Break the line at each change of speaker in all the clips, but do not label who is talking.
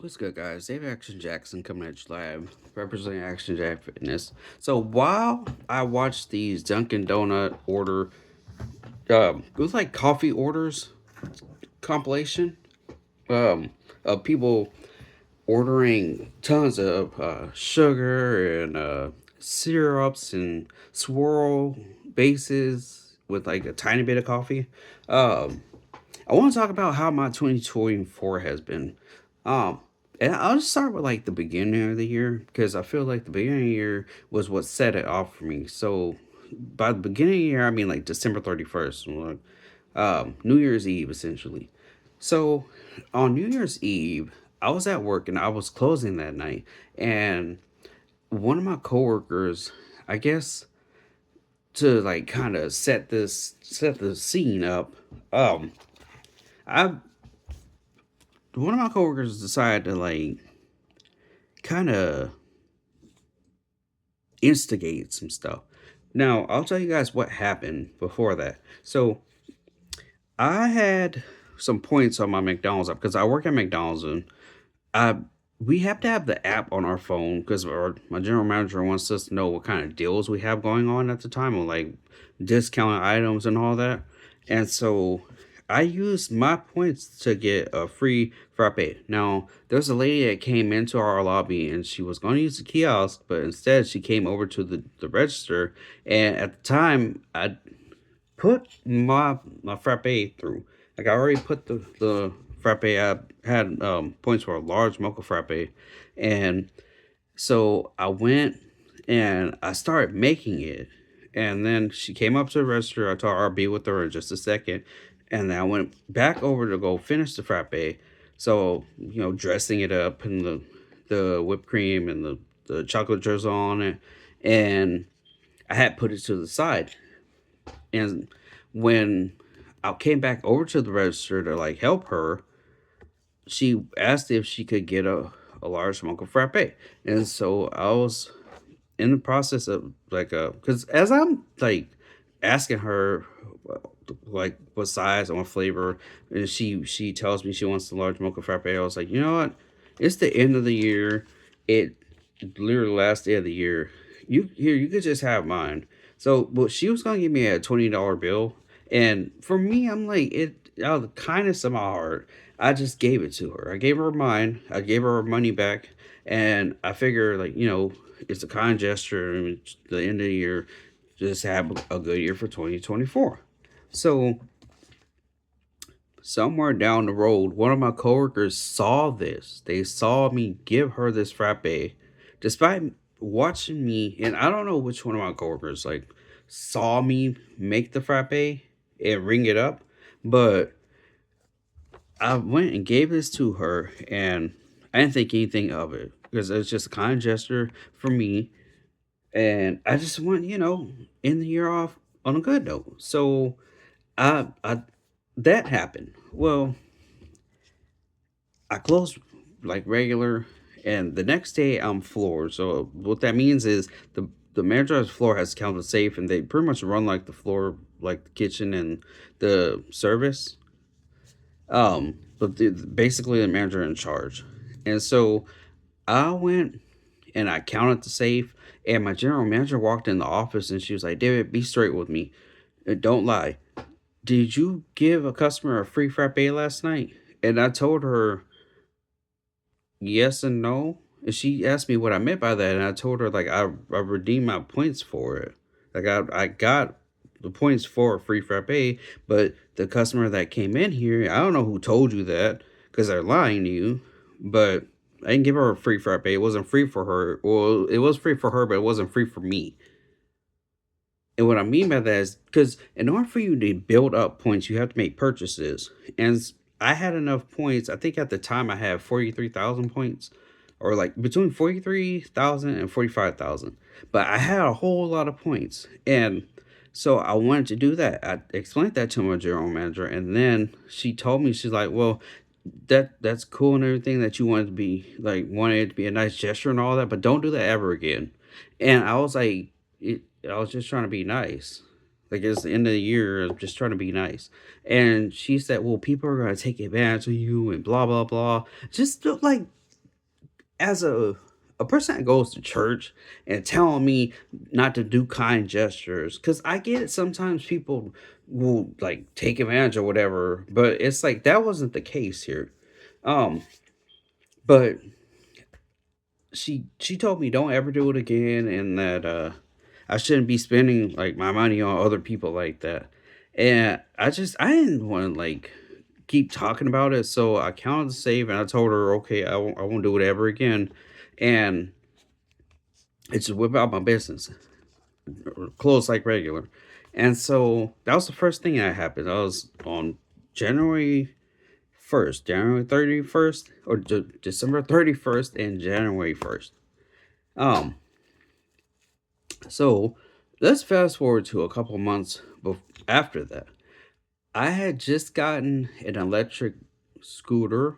What's good, guys? Dave Action Jackson coming at you live, representing Action Jack Fitness. So while I watched these Dunkin' Donut order, it was like coffee orders compilation, um, of people ordering tons of sugar and syrups and swirl bases with like a tiny bit of coffee. Um, I want to talk about how my 2024 has been. Um, and I'll just start with like the beginning of the year because I feel like the beginning of the year was what set it off for me. So by the beginning of the year, I mean like December 31st, like, New Year's Eve essentially. So on New Year's Eve, I was at work and I was closing that night, and one of my coworkers, I guess to like kind of set the scene up, I one of my coworkers decided to like kind of instigate some stuff. Now, I'll tell you guys what happened before that. So, I had some points on my McDonald's app because I work at McDonald's, and I we have to have the app on our phone because my general manager wants us to know what kind of deals we have going on at the time, with like discounted items and all that. And so I used my points to get a free frappe. Now there's a lady that came into our lobby and she was going to use the kiosk, but instead she came over to the register. And at the time, I put my frappe through. Like I already put the frappe. I had points for a large mocha frappe, and so I went and I started making it. And then she came up to the register. I told her I'll be with her in just a second. And then I went back over to go finish the frappe. So, dressing it up and the whipped cream and the chocolate drizzle on it. And I had put it to the side. And when I came back over to the register to like help her, she asked if she could get a large mocha frappe. And so I was in the process of like because as I'm like asking her like what size and what flavor, and she tells me she wants the large mocha frappe. I was like, you know what? It's the end of the year. It literally last day of the year. You could just have mine. So, but she was gonna give me a $20 bill, and for me, I'm like it out of the kindness of my heart. I just gave it to her. I gave her mine. I gave her money back, and I figure like it's a kind gesture. And it's the end of the year, just have a good year for 2024. So somewhere down the road, one of my coworkers saw this. They saw me give her this frappe, despite watching me. And I don't know which one of my coworkers like saw me make the frappe and ring it up, but I went and gave this to her, and I didn't think anything of it because it's just a kind gesture for me, and I just want end the year off on a good note. So I that happened. Well, I closed like regular, and the next day I'm floored. So what that means is the manager's floor has to count the safe, and they pretty much run like the floor, like the kitchen and the service. But basically the manager in charge, and so I went and I counted the safe, and my general manager walked in the office, and she was like, "David, be straight with me. Don't lie. Did you give a customer a free frappe last night?" And I told her yes and no. And she asked me what I meant by that, and I told her like I redeemed my points for it. Like I got the points for a free frappe, but the customer that came in here, I don't know who told you that because they're lying to you. But I didn't give her a free frappe. It wasn't free for her. Well, it was free for her, but it wasn't free for me. And what I mean by that is because in order for you to build up points, you have to make purchases. And I had enough points. I think at the time I had 43,000 points, or like between 43,000 and 45,000. But I had a whole lot of points. And so I wanted to do that. I explained that to my general manager. And then she told me, she's like, well, that's cool and everything that you wanted to be like, wanted it to be a nice gesture and all that, but don't do that ever again. And I was like, I was just trying to be nice. Like it's the end of the year, I'm just trying to be nice. And she said, "Well, people are gonna take advantage of you and blah blah blah." Just like as a person that goes to church and telling me not to do kind gestures, because I get it, sometimes people will like take advantage or whatever, but it's like that wasn't the case here. Um, but she told me don't ever do it again, and that I shouldn't be spending like my money on other people like that. And I didn't want to like keep talking about it, so I counted the save and I told her, okay, I won't do it ever again. And it's just whip out my business, close like regular. And so that was the first thing that happened. I was on January 1st, January 31st, or December 31st and January 1st. Um, so let's fast forward to a couple months after that. I had just gotten an electric scooter,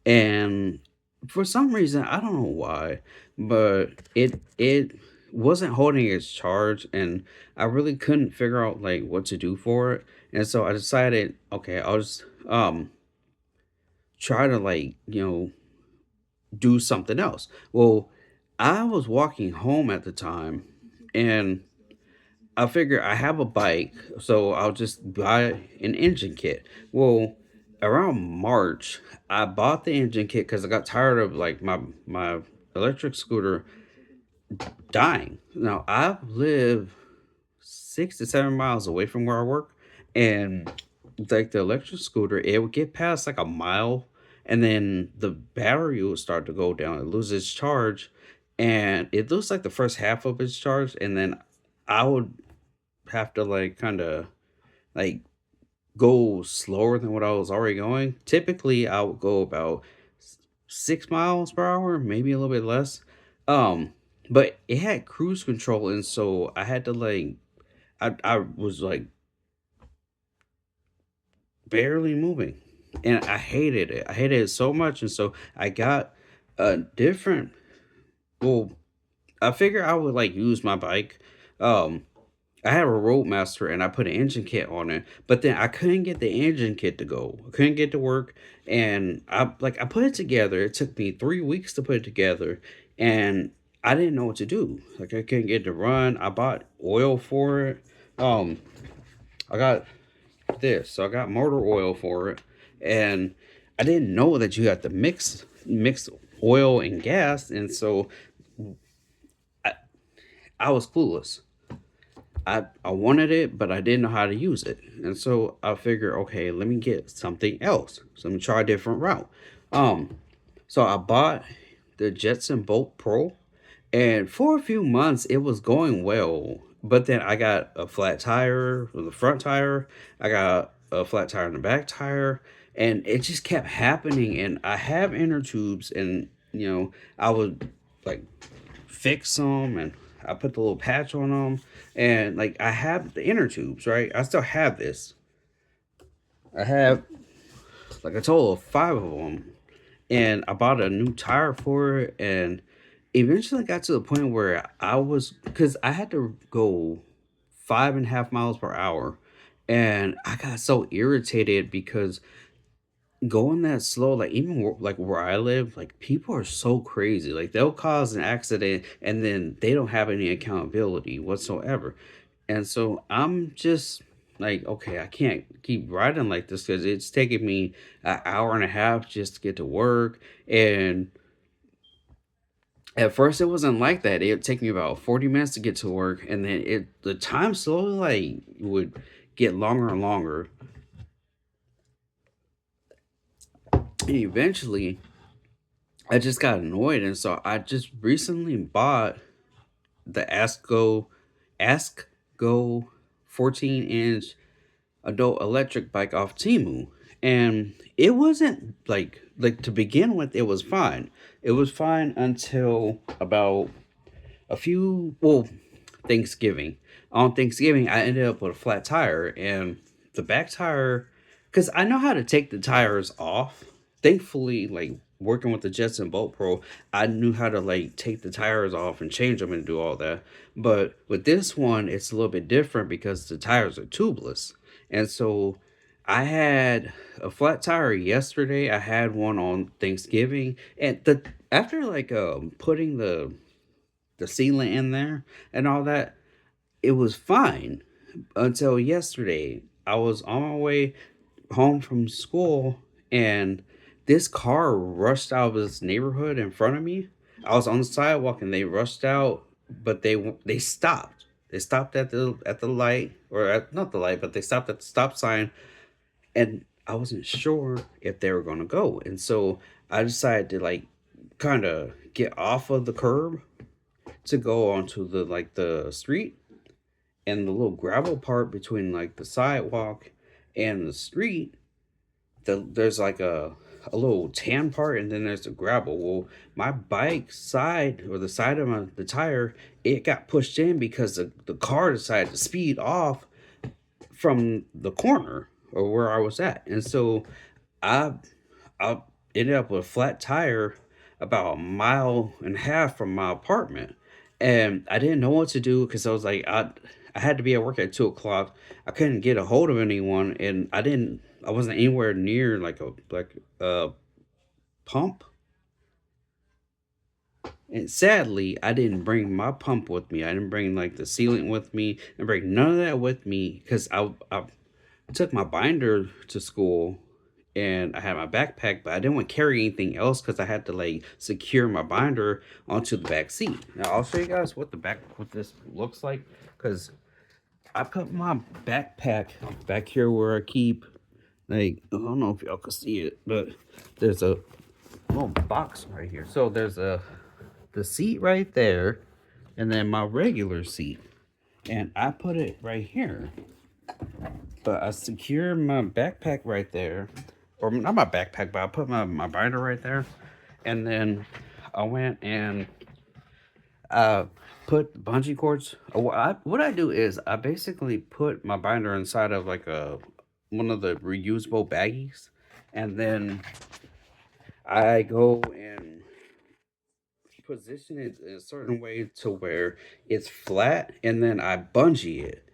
and for some reason, I don't know why, but it wasn't holding its charge, and I really couldn't figure out like what to do for it. And so I decided, okay, I'll just try to like, do something else. Well, I was walking home at the time, and I figure I have a bike, so I'll just buy an engine kit. Well, around March, I bought the engine kit because I got tired of like my electric scooter dying. Now I live 6 to 7 miles away from where I work, and like the electric scooter, it would get past like a mile, and then the battery would start to go down. It loses its charge, and it loses like the first half of its charge, and then I would have to like kind of like go slower than what I was already going. Typically, I would go about 6 miles per hour, maybe a little bit less. Um, but it had cruise control, and so I had to like I was like barely moving, and I hated it. I hated it so much, and so I got a different. Well, I figured I would like use my bike. Um, I had a Roadmaster and I put an engine kit on it, but then I couldn't get the engine kit to go. I couldn't get to work, and I put it together. It took me 3 weeks to put it together, and I didn't know what to do. Like I couldn't get it to run. I bought oil for it. Um, I got this, so I got motor oil for it, and I didn't know that you had to mix oil and gas, and so I, I was clueless. I wanted it, but I didn't know how to use it. And so I figured, okay, let me get something else. So let me try a different route. Um, so I bought the Jetson Bolt Pro, and for a few months it was going well. But then I got a flat tire for the front tire. I got a flat tire on the back tire, and it just kept happening. And I have inner tubes, and I would like fix them, and I put the little patch on them, and like I have the inner tubes, right? I still have this. I have like a total of five of them, and I bought a new tire for it, and eventually got to the point where I was because I had to go 5.5 miles per hour, and I got so irritated because going that slow, like even like where I live, like people are so crazy. Like they'll cause an accident and then they don't have any accountability whatsoever. And so I'm just like, okay, I can't keep riding like this because it's taking me an hour and a half just to get to work. And at first it wasn't like that. It would take me about 40 minutes to get to work, and then the time slowly like would get longer and longer. And eventually I just got annoyed, and so I just recently bought the Ask Go 14-inch adult electric bike off Temu, and it wasn't like to begin with. It was fine. It was fine until about a few Thanksgiving. On Thanksgiving, I ended up with a flat tire, and the back tire, because I know how to take the tires off. Thankfully, like working with the Jetson Bolt Pro, I knew how to like take the tires off and change them and do all that. But with this one, it's a little bit different because the tires are tubeless, and so I had a flat tire yesterday. I had one on Thanksgiving, and after like putting the sealant in there and all that, it was fine until yesterday. I was on my way home from school, and this car rushed out of this neighborhood in front of me. I was on the sidewalk and they rushed out, but they stopped. They stopped at the light, or at, not the light, but they stopped at the stop sign, and I wasn't sure if they were going to go. And so I decided to like kind of get off of the curb to go onto the street, and the little gravel part between like the sidewalk and the street, there's like a little tan part, and then there's the gravel. Well, my bike side, or the side of the tire, it got pushed in because the car decided to speed off from the corner or where I was at. And so I I ended up with a flat tire about a mile and a half from my apartment. And I didn't know what to do because I was like, I had to be at work at 2 o'clock. I couldn't get a hold of anyone, and I wasn't anywhere near like a pump. And sadly, I didn't bring my pump with me. I didn't bring like the sealant with me. I didn't bring none of that with me because I took my binder to school, and I had my backpack, but I didn't want to carry anything else because I had to like secure my binder onto the back seat. Now I'll show you guys what this looks like, because I put my backpack back here where I keep, like, I don't know if y'all can see it, but there's a little box right here. So there's the seat right there, and then my regular seat, and I put it right here. But I secured my backpack right there, or not my backpack, but I put my binder right there, and then I went and put bungee cords. What I do is I basically put my binder inside of like a one of the reusable baggies, and then I go and position it in a certain way to where it's flat, and then I bungee it,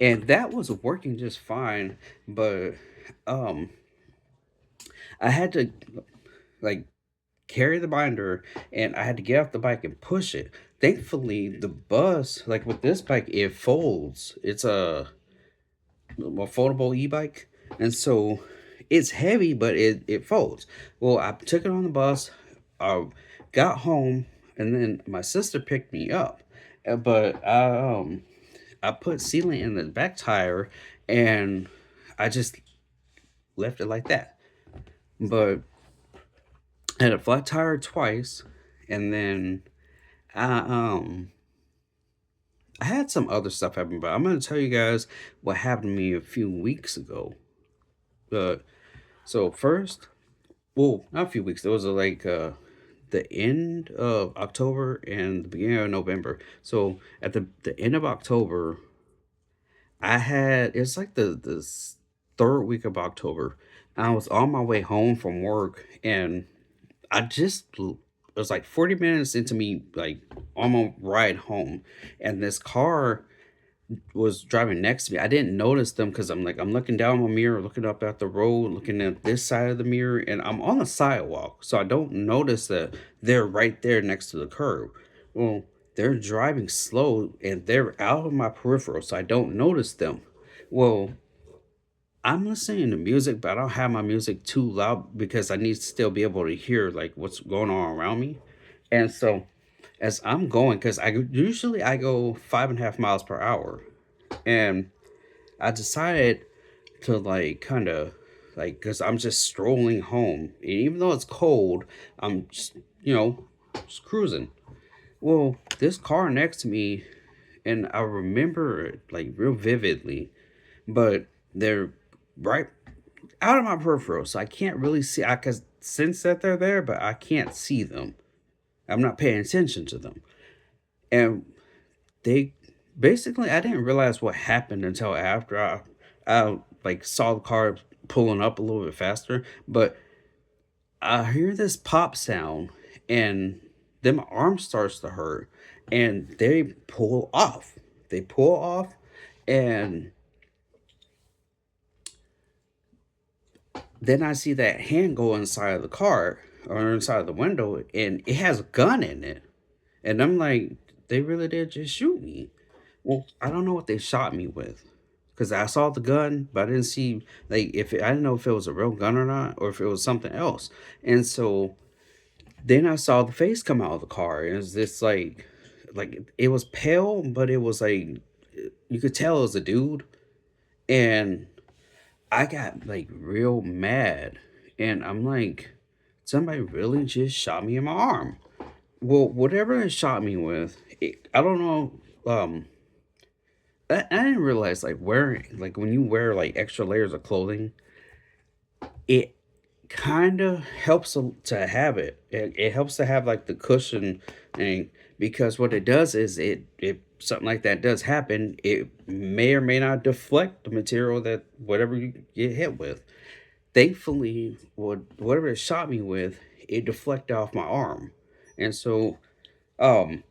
and that was working just fine. But um, I had to like carry the binder, and I had to get off the bike and push it. Thankfully, the bus, like with this bike, it folds. It's a foldable e-bike, and so it's heavy, but it folds. Well, I took it on the bus. I got home, and then my sister picked me up. But I put sealant in the back tire, and I just left it like that. But I had a flat tire twice, and then I I had some other stuff happen, but I'm gonna tell you guys what happened to me a few weeks ago. But so first, well, not a few weeks. There was the end of October and the beginning of November. So at the end of October, I had it's like the third week of October. I was on my way home from work, and it was like 40 minutes into me like on my ride home, and this car was driving next to me. I didn't notice them because I'm looking down my mirror, looking up at the road, looking at this side of the mirror, and I'm on the sidewalk, so I don't notice that they're right there next to the curb. Well, they're driving slow and they're out of my peripheral, so I don't notice them. Well, I'm listening to music, but I don't have my music too loud because I need to still be able to hear like what's going on around me. And so as I'm going, because I go 5.5 miles per hour, and I decided to like kind of like, because I'm just strolling home, and even though it's cold, I'm just just cruising. Well, this car next to me, and I remember it like real vividly, but they're right out of my peripheral, so I can't really see. I can sense that they're there, but I can't see them. I'm not paying attention to them. And they basically, I didn't realize what happened until after I like saw the car pulling up a little bit faster. But I hear this pop sound, and then my arm starts to hurt, and they pull off. They pull off, and then I see that hand go inside of the car. or inside the window, and it has a gun in it. And I'm like, they really did just shoot me. Well, I don't know what they shot me with, because I saw the gun, but I didn't see like if I didn't know if it was a real gun or not, or if it was something else. And so then I saw the face come out of the car, and it was this like it was pale, but it was like you could tell it was a dude, and I got like real mad, and I'm like, somebody really just shot me in my arm. Well, whatever they shot me with, I don't know. I didn't realize like wearing like when you wear like extra layers of clothing, it kind of helps to have it. It helps to have like the cushion thing, because what it does is it something like that does happen, it may or may not deflect the material that whatever you get hit with. Thankfully, whatever it shot me with, it deflected off my arm, and so um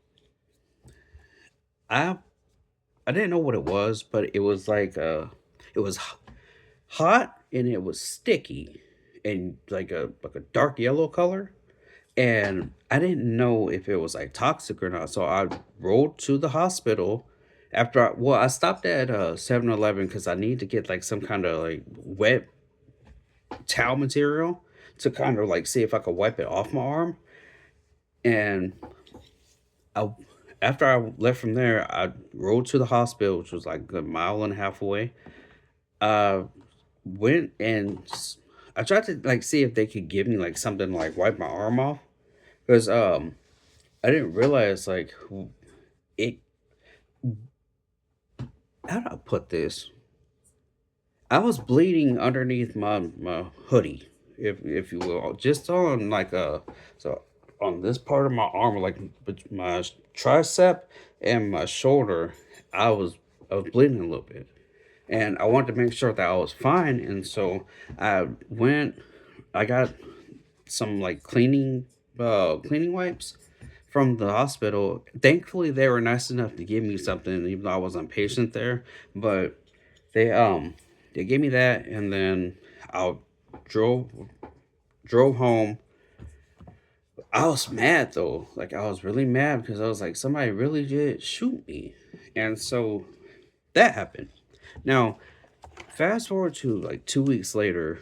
I I didn't know what it was, but it was like it was hot and it was sticky and like a dark yellow color, and I didn't know if it was like toxic or not. So I rolled to the hospital after I stopped at 7-Eleven because I need to get like some kind of like wet towel material to kind of like see if I could wipe it off my arm. And I after I left from there, I rode to the hospital, which was like a mile and a half away. Uh, went and I tried to like see if they could give me like something to, like wipe my arm off, because I didn't realize like it. How do I put this? I was bleeding underneath my hoodie, if you will, just on like so on this part of my arm, like my tricep and my shoulder. I was bleeding a little bit, and I wanted to make sure that I was fine, and so I went. I got some like cleaning wipes from the hospital. Thankfully, they were nice enough to give me something, even though I wasn't a patient there. But they they gave me that, and then I drove drove home. I was mad though, like I was really mad because I was like, somebody really did shoot me, and so that happened. Now, fast forward to like 2 weeks later,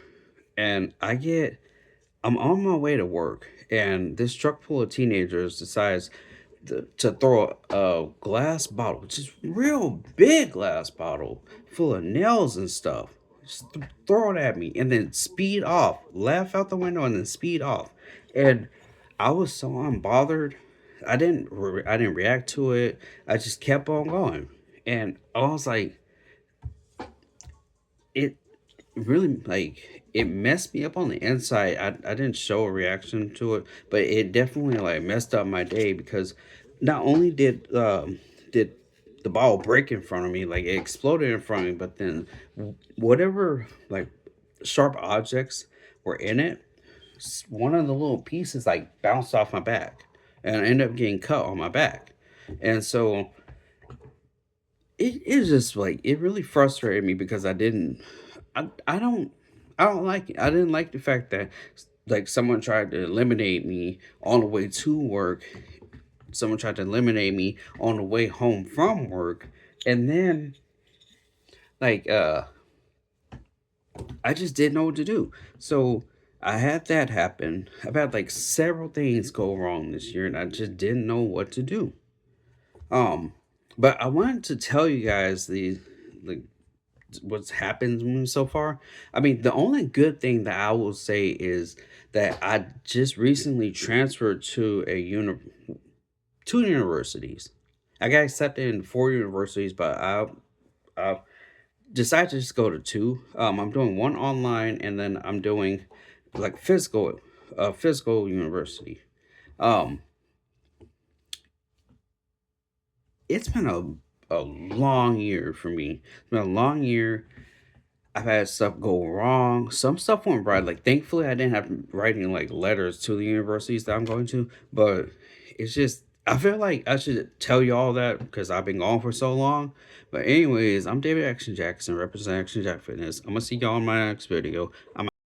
and I'm on my way to work, and this truck full of teenagers decides to throw a glass bottle, which is real big glass bottle full of nails and stuff. Just throw it at me and then speed off, laugh out the window and then speed off. And I was so unbothered. I didn't react to it. I just kept on going. And I was like, it really like it messed me up on the inside. I didn't show a reaction to it, but it definitely like messed up my day, because not only did the bottle break in front of me, like it exploded in front of me, but then whatever like sharp objects were in it, one of the little pieces like bounced off my back, and I ended up getting cut on my back. And so it is just like it really frustrated me because I don't I don't like it. I didn't like the fact that like someone tried to eliminate me on the way to work. Someone tried to eliminate me on the way home from work. And then like I just didn't know what to do. So I had that happen. I've had like several things go wrong this year, and I just didn't know what to do. Um but I wanted to tell you guys the like what's happened to me so far. I mean, the only good thing that I will say is that I just recently transferred to two universities. I got accepted in four universities, but I decided to just go to two. I'm doing one online, and then I'm doing like physical university. Um, it's been a long year for me. It's been a long year. I've had stuff go wrong. Some stuff went right. Like thankfully I didn't have writing like letters to the universities that I'm going to, but it's just I feel like I should tell you all that because I've been gone for so long. But anyways, I'm David Action Jackson, representing Action Jack Fitness. I'm gonna see y'all in my next video. I'm